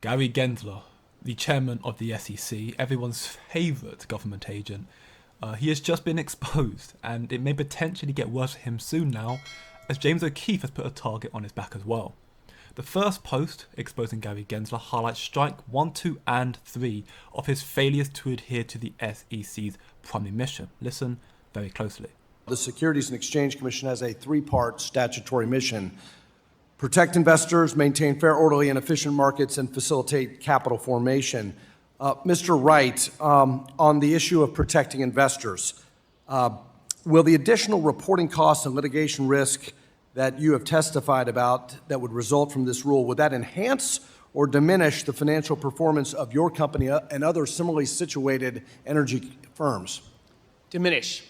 Gary Gensler, the chairman of the SEC, everyone's favourite government agent, he has just been exposed, and it may potentially get worse for him soon now, as James O'Keefe has put a target on his back as well. The first post exposing Gary Gensler highlights strike 1, 2 and 3 of his failures to adhere to the SEC's primary mission. Listen very closely. The Securities and Exchange Commission has a three-part statutory mission: protect investors, maintain fair, orderly, and efficient markets, and facilitate capital formation. Mr. Wright, on the issue of protecting investors, will the additional reporting costs and litigation risk that you have testified about that would result from this rule, would that enhance or diminish the financial performance of your company and other similarly situated energy firms? Diminish.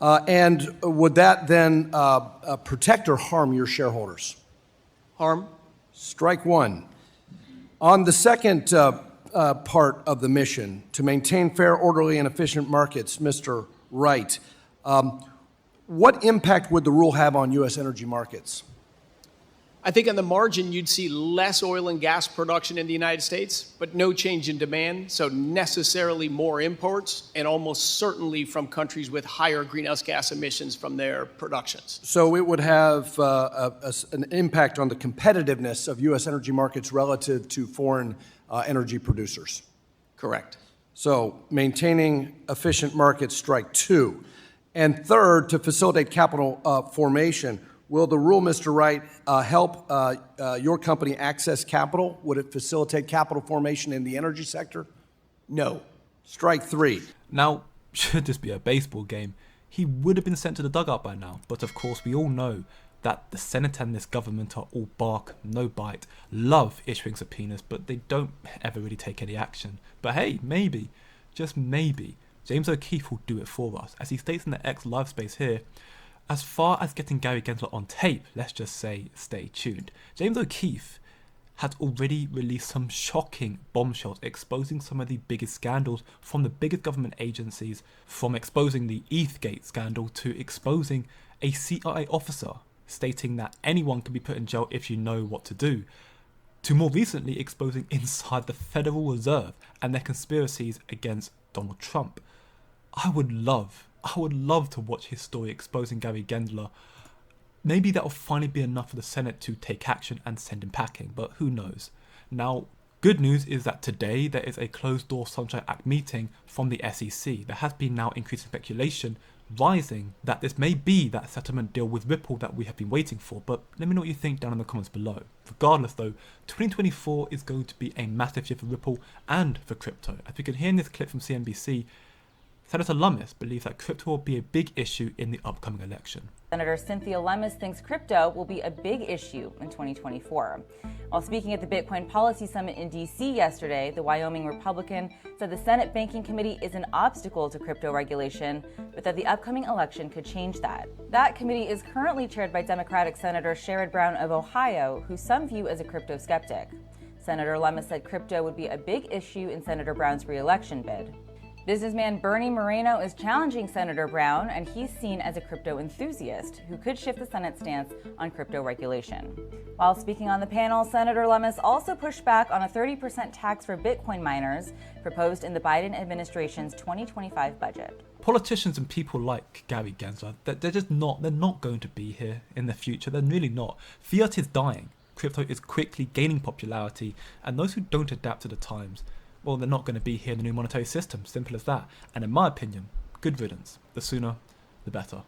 And would that then protect or harm your shareholders? Harm. Strike one. On the second part of the mission, to maintain fair, orderly, and efficient markets, Mr. Wright, what impact would the rule have on U.S. energy markets? I think on the margin, you'd see less oil and gas production in the United States, but no change in demand, so necessarily more imports, and almost certainly from countries with higher greenhouse gas emissions from their productions. So it would have an impact on the competitiveness of U.S. energy markets relative to foreign energy producers. Correct. So maintaining efficient markets, strike two. And third, to facilitate capital formation, will the rule, Mr. Wright, help your company access capital? Would it facilitate capital formation in the energy sector? No. Strike three. Now, should this be a baseball game, he would have been sent to the dugout by now, but of course we all know that the Senate and this government are all bark, no bite, love issuing subpoenas, but they don't ever really take any action. But hey, maybe, just maybe, James O'Keefe will do it for us. As he states in the X live space here, as far as getting Gary Gensler on tape, let's just say stay tuned. James O'Keefe has already released some shocking bombshells exposing some of the biggest scandals from the biggest government agencies, from exposing the ETHgate scandal to exposing a CIA officer stating that anyone can be put in jail if you know what to do, to more recently exposing inside the Federal Reserve and their conspiracies against Donald Trump. I would love to watch his story exposing Gary Gensler. Maybe that will finally be enough for the Senate to take action and send him packing, but who knows. Now, good news is that today there is a closed-door Sunshine Act meeting from the SEC. There has been now increasing speculation rising that this may be that settlement deal with Ripple that we have been waiting for, but let me know what you think down in the comments below. Regardless though, 2024 is going to be a massive year for Ripple and for crypto. As we can hear in this clip from CNBC, Senator Lummis believes that crypto will be a big issue in the upcoming election. Senator Cynthia Lummis thinks crypto will be a big issue in 2024. While speaking at the Bitcoin Policy Summit in D.C. yesterday, the Wyoming Republican said the Senate Banking Committee is an obstacle to crypto regulation, but that the upcoming election could change that. That committee is currently chaired by Democratic Senator Sherrod Brown of Ohio, who some view as a crypto skeptic. Senator Lummis said crypto would be a big issue in Senator Brown's re-election bid. Businessman Bernie Moreno is challenging Senator Brown, and he's seen as a crypto enthusiast who could shift the Senate's stance on crypto regulation. While speaking on the panel, Senator Lummis also pushed back on a 30% tax for Bitcoin miners proposed in the Biden administration's 2025 budget. Politicians and people like Gary Gensler, they're not going to be here in the future. They're really not. Fiat is dying. Crypto is quickly gaining popularity, and those who don't adapt to the times, well, they're not going to be here in the new monetary system. Simple as that. And in my opinion, good riddance. The sooner, the better.